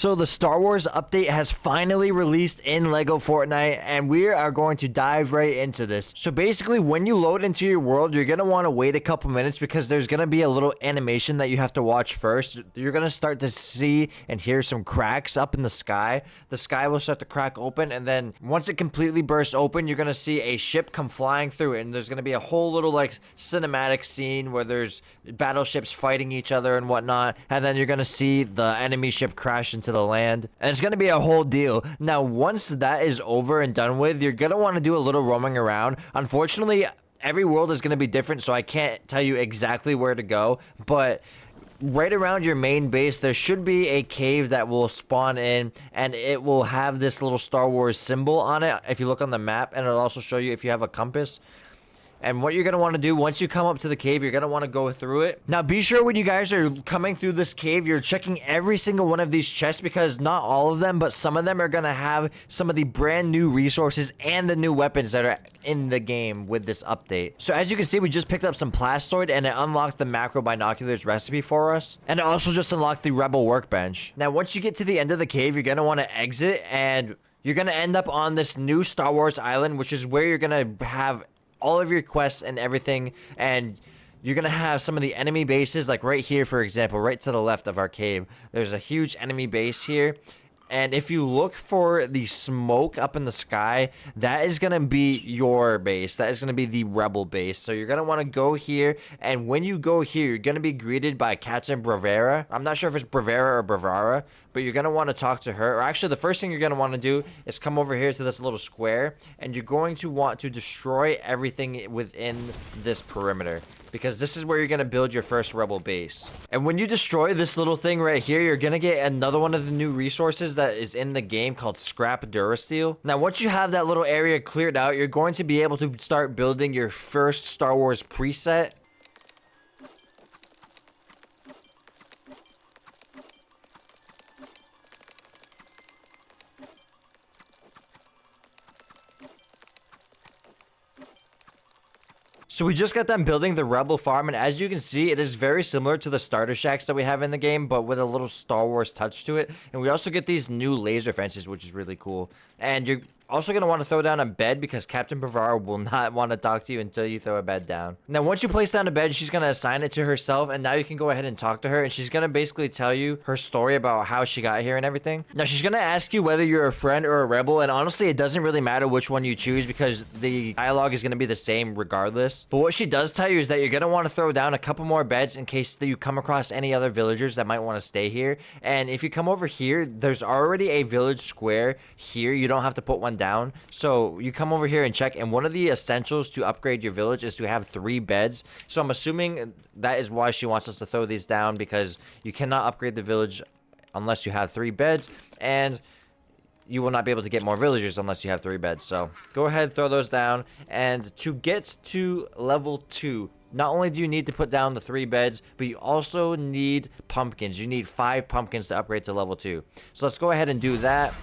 So the Star Wars update has finally released in LEGO Fortnite, and we are going to dive right into this. So basically, when you load into your world, you're going to want to wait a couple minutes because there's going to be a little animation that you have to watch first. You're going to start to see and hear some cracks up in the sky. The sky will start to crack open, and then once it completely bursts open, you're going to see a ship come flying through it, and there's going to be a whole little like cinematic scene where there's battleships fighting each other and whatnot, and then you're going to see the enemy ship crash into the land, and it's going to be a whole deal. Now, once that is over and done with, you're going to want to do a little roaming around. Unfortunately, every world is going to be different, so I can't tell you exactly where to go, but right around your main base, there should be a cave that will spawn in, and it will have this little Star Wars symbol on it if you look on the map, and it'll also show you if you have a compass. And what you're going to want to do once you come up to the cave, you're going to want to go through it. Now, be sure when you guys are coming through this cave, you're checking every single one of these chests, because not all of them, but some of them are going to have some of the brand new resources and the new weapons that are in the game with this update. So as you can see, we just picked up some plastoid, and it unlocked the macro binoculars recipe for us. And it also just unlocked the rebel workbench. Now, once you get to the end of the cave, you're going to want to exit, and you're going to end up on this new Star Wars island, which is where you're going to have all of your quests and everything, and you're gonna have some of the enemy bases, like right here, for example, right to the left of our cave. There's a huge enemy base here, and if you look for the smoke up in the sky, that is gonna be your base. That is gonna be the rebel base. So you're gonna want to go here, and when you go here, you're gonna be greeted by Captain Bravera. I'm not sure if it's Bravera or Bravara, but you're gonna want to talk to her. Or actually, the first thing you're gonna want to do is come over here to this little square, and you're going to want to destroy everything within this perimeter, because this is where you're going to build your first rebel base. And when you destroy this little thing right here, you're going to get another one of the new resources that is in the game called Scrap Durasteel. Now, once you have that little area cleared out, you're going to be able to start building your first Star Wars preset. So we just got done building the Rebel Farm, and as you can see, it is very similar to the starter shacks that we have in the game, but with a little Star Wars touch to it. And we also get these new laser fences, which is really cool. And you're also going to want to throw down a bed, because Captain Bavara will not want to talk to you until you throw a bed down. Now, once you place down a bed, she's going to assign it to herself, and now you can go ahead and talk to her, and she's going to basically tell you her story about how she got here and everything. Now, she's going to ask you whether you're a friend or a rebel, and honestly, it doesn't really matter which one you choose, because the dialogue is going to be the same regardless. But what she does tell you is that you're going to want to throw down a couple more beds in case that you come across any other villagers that might want to stay here. And if you come over here, there's already a village square here. You don't have to put one down. So you come over here and check, and one of the essentials to upgrade your village is to have 3 beds. So I'm assuming that is why she wants us to throw these down, because you cannot upgrade the village unless you have 3 beds, and you will not be able to get more villagers unless you have 3 beds. So go ahead, throw those down. And to get to level 2, not only do you need to put down the 3 beds, but you also need pumpkins. You need 5 pumpkins to upgrade to level 2. So let's go ahead and do that.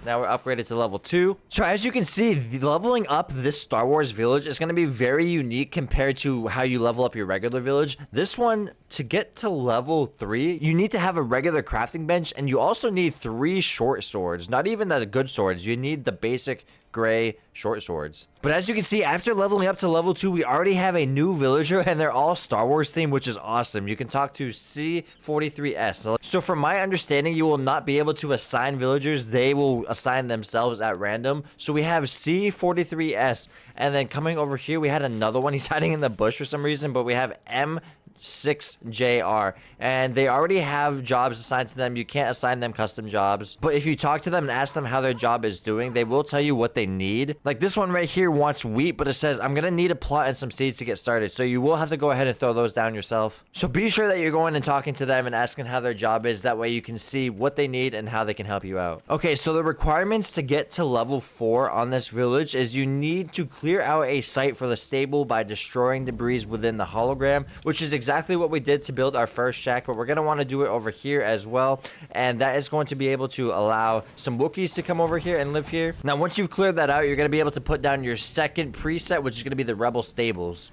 Now we're upgraded to level 2. So as you can see, leveling up this Star Wars village is going to be very unique compared to how you level up your regular village. This one, to get to level 3, you need to have a regular crafting bench, and you also need 3 short swords. Not even the good swords. You need the basic gray short swords. But as you can see, after leveling up to level 2, we already have a new villager, and they're all Star Wars themed, which is awesome. You can talk to C43S. So from my understanding, you will not be able to assign villagers. They will assign themselves at random. So we have C43S, and then coming over here, we had another one. He's hiding in the bush for some reason, but we have M6JR, and they already have jobs assigned to them. You can't assign them custom jobs, but if you talk to them and ask them how their job is doing, they will tell you what they need. Like this one right here wants wheat, but it says I'm gonna need a plot and some seeds to get started, so you will have to go ahead and throw those down yourself. So be sure that you're going and talking to them and asking how their job is. That way you can see what they need and how they can help you out. Okay, so the requirements to get to level 4 on this village is you need to clear out a site for the stable by destroying debris within the hologram, which is exactly what we did to build our first shack, but we're going to want to do it over here as well, and that is going to be able to allow some Wookiees to come over here and live here. Now once you've cleared that out, you're going to be able to put down your second preset, which is going to be the Rebel Stables.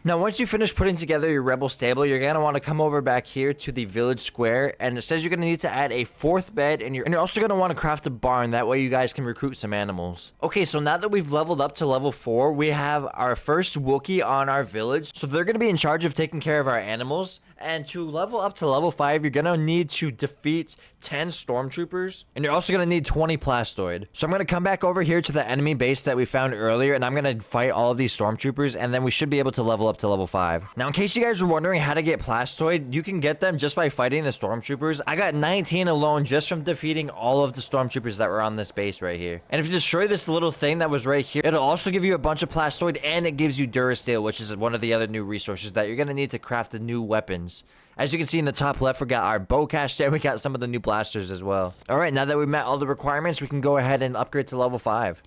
Now, once you finish putting together your rebel stable, you're going to want to come over back here to the village square, and it says you're going to need to add a 4th bed, and you're also going to want to craft a barn. That way you guys can recruit some animals. Okay, so now that we've leveled up to level 4, we have our first Wookiee on our village. So they're going to be in charge of taking care of our animals. And to level up to level 5, you're going to need to defeat 10 stormtroopers, and you're also going to need 20 plastoid. So I'm going to come back over here to the enemy base that we found earlier, and I'm going to fight all of these stormtroopers, and then we should be able to level up to level 5. Now, in case you guys were wondering how to get plastoid, you can get them just by fighting the stormtroopers. I got 19 alone just from defeating all of the stormtroopers that were on this base right here. And if you destroy this little thing that was right here, it'll also give you a bunch of plastoid, and it gives you durasteel, which is one of the other new resources that you're going to need to craft the new weapons. As you can see in the top left, we got our bow cache there. We got some of the new blasters as well. All right, now that we've met all the requirements, we can go ahead and upgrade to level 5.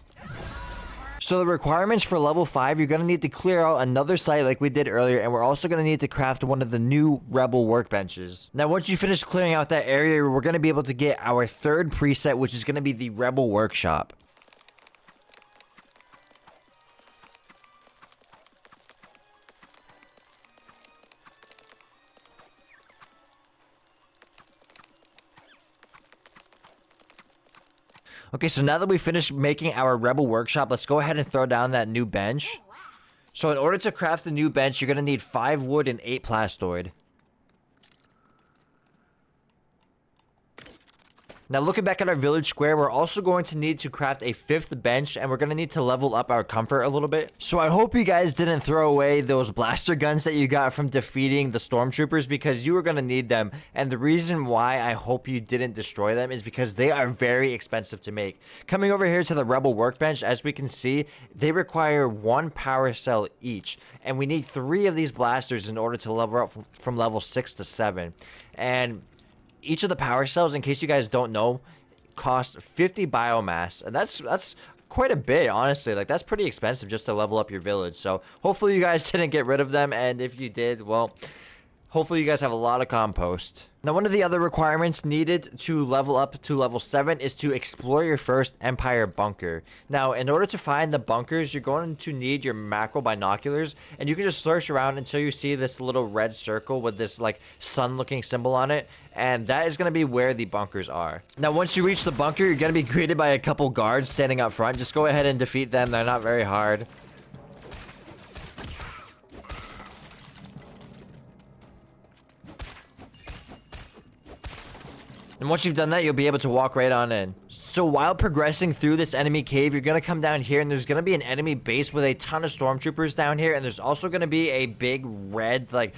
So the requirements for level 5, you're going to need to clear out another site like we did earlier, and we're also going to need to craft one of the new rebel workbenches. Now, once you finish clearing out that area, we're going to be able to get our 3rd preset, which is going to be the rebel workshop. Okay, so now that we finished making our rebel workshop, let's go ahead and throw down that new bench. So in order to craft the new bench, you're going to need 5 wood and 8 plastoid. Now, looking back at our village square, we're also going to need to craft a 5th bench, and we're going to need to level up our comfort a little bit. So I hope you guys didn't throw away those blaster guns that you got from defeating the stormtroopers, because you were going to need them. And the reason why I hope you didn't destroy them is because they are very expensive to make. Coming over here to the rebel workbench, as we can see, they require 1 power cell each. And we need 3 of these blasters in order to level up from level 6 to 7. And each of the power cells, in case you guys don't know, cost 50 biomass, and that's quite a bit, honestly. Like, that's pretty expensive just to level up your village. So hopefully you guys didn't get rid of them, and if you did, well, hopefully you guys have a lot of compost. Now, one of the other requirements needed to level up to level 7 is to explore your first Empire bunker. Now, in order to find the bunkers, you're going to need your macro binoculars, and you can just search around until you see this little red circle with this, like, sun-looking symbol on it, and that is going to be where the bunkers are. Now, once you reach the bunker, you're going to be greeted by a couple guards standing up front. Just go ahead and defeat them. They're not very hard. And once you've done that, you'll be able to walk right on in. So while progressing through this enemy cave, you're going to come down here, and there's going to be an enemy base with a ton of stormtroopers down here. And there's also going to be a big red, like,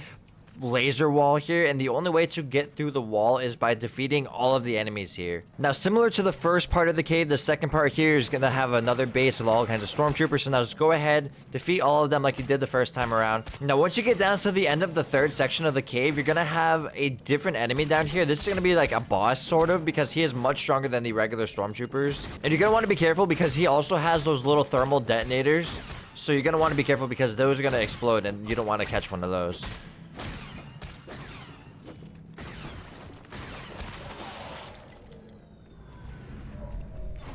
laser wall here, and the only way to get through the wall is by defeating all of the enemies here. Now, similar to the first part of the cave, the second part here is going to have another base with all kinds of stormtroopers. So now just go ahead, defeat all of them like you did the first time around. Now, once you get down to the end of the 3rd section of the cave, you're going to have a different enemy down here. This is going to be like a boss, sort of, because he is much stronger than the regular stormtroopers. And you're going to want to be careful because he also has those little thermal detonators. So you're going to want to be careful because those are going to explode, and you don't want to catch one of those.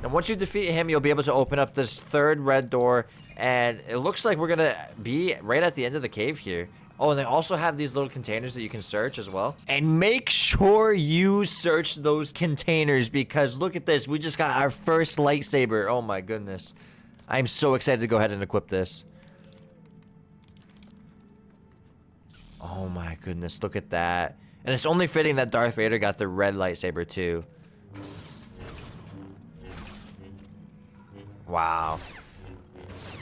And once you defeat him, you'll be able to open up this 3rd red door, and it looks like we're gonna be right at the end of the cave here. Oh, and they also have these little containers that you can search as well. And make sure you search those containers, because look at this. We just got our first lightsaber. Oh my goodness. I'm so excited to go ahead and equip this. Oh my goodness, look at that. And it's only fitting that Darth Vader got the red lightsaber too. Wow.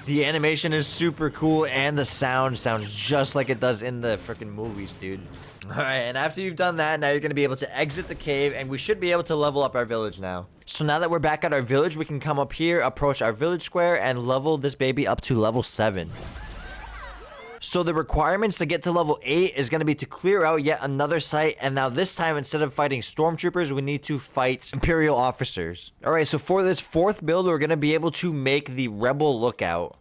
The animation is super cool, and the sound sounds just like it does in the freaking movies, dude. Alright, and after you've done that, now you're going to be able to exit the cave, and we should be able to level up our village now. So now that we're back at our village, we can come up here, approach our village square, and level this baby up to level 7. So the requirements to get to level 8 is going to be to clear out yet another site, and now this time, instead of fighting stormtroopers, we need to fight Imperial officers. Alright, so for this 4th build, we're going to be able to make the Rebel Lookout.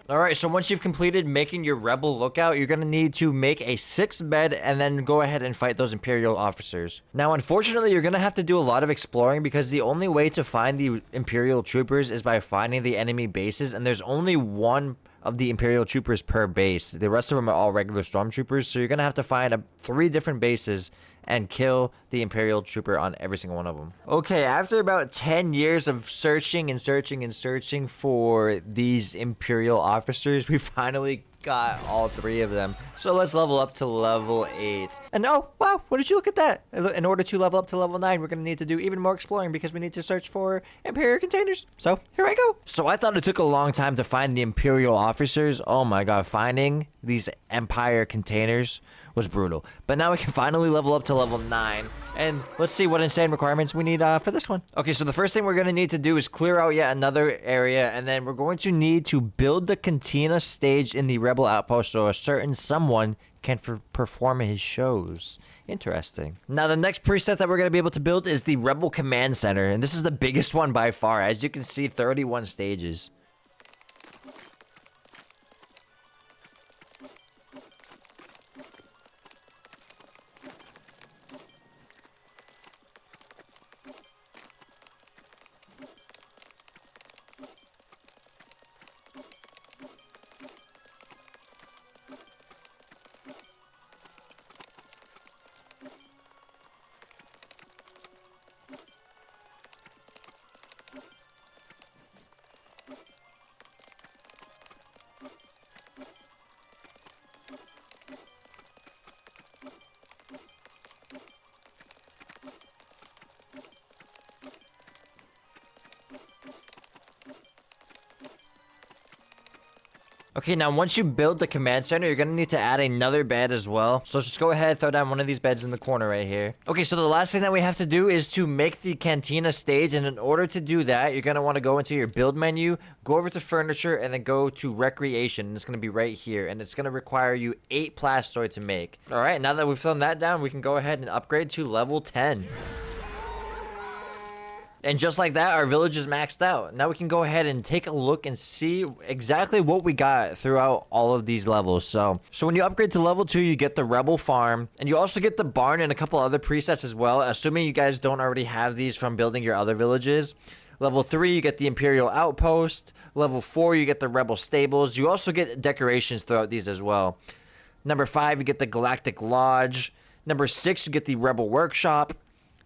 All right, so once you've completed making your rebel lookout, you're going to need to make a 6th bed and then go ahead and fight those Imperial officers. Now, unfortunately, you're going to have to do a lot of exploring because the only way to find the Imperial troopers is by finding the enemy bases, and there's only one of the Imperial troopers per base. The rest of them are all regular stormtroopers, so you're going to have to find 3 different bases and kill the Imperial trooper on every single one of them. Okay, after about 10 years of searching and searching and searching for these Imperial officers, we finally got all 3 of them. So let's level up to level 8. And oh, wow, what did you look at that? In order to level up to level 9, we're going to need to do even more exploring because we need to search for Imperial containers. So here I go. So I thought it took a long time to find the Imperial officers. Oh my god, finding these Empire containers was brutal. But now we can finally level up to level 9. And let's see what insane requirements we need for this one. Okay, so the first thing we're going to need to do is clear out yet another area. And then we're going to need to build the cantina stage in the Rebel Outpost so a certain someone can perform his shows. Interesting. Now, the next preset that we're going to be able to build is the Rebel Command Center. And this is the biggest one by far. As you can see, 31 stages. Okay, now once you build the command center, you're gonna need to add another bed as well. So just go ahead, throw down one of these beds in the corner right here. Okay, so the last thing that we have to do is to make the cantina stage. And in order to do that, you're gonna wanna go into your build menu, go over to furniture, and then go to recreation. It's gonna be right here. And it's gonna require you 8 plastoid to make. All right, now that we've thrown that down, we can go ahead and upgrade to level 10. And just like that, our village is maxed out. Now we can go ahead and take a look and see exactly what we got throughout all of these levels. So when you upgrade to level 2, you get the Rebel Farm. And you also get the barn and a couple other presets as well, assuming you guys don't already have these from building your other villages. Level 3, you get the Imperial Outpost. Level 4, you get the Rebel Stables. You also get decorations throughout these as well. Number 5, you get the Galactic Lodge. Number 6, you get the Rebel Workshop.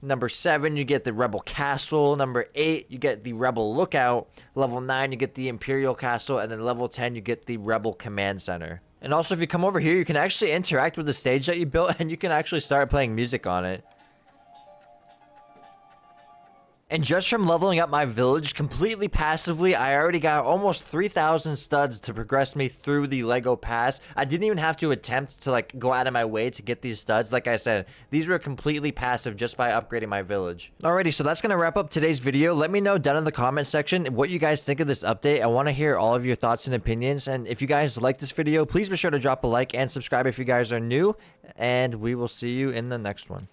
Number 7, you get the Rebel Castle. Number 8, you get the Rebel Lookout. Level 9, you get the Imperial Castle. And then level 10, you get the Rebel Command Center. And also, if you come over here, you can actually interact with the stage that you built, and you can actually start playing music on it. And just from leveling up my village completely passively, I already got almost 3,000 studs to progress me through the Lego pass. I didn't even have to attempt to go out of my way to get these studs. Like I said, these were completely passive just by upgrading my village. Alrighty, so that's going to wrap up today's video. Let me know down in the comment section what you guys think of this update. I want to hear all of your thoughts and opinions. And if you guys like this video, please be sure to drop a like and subscribe if you guys are new. And we will see you in the next one.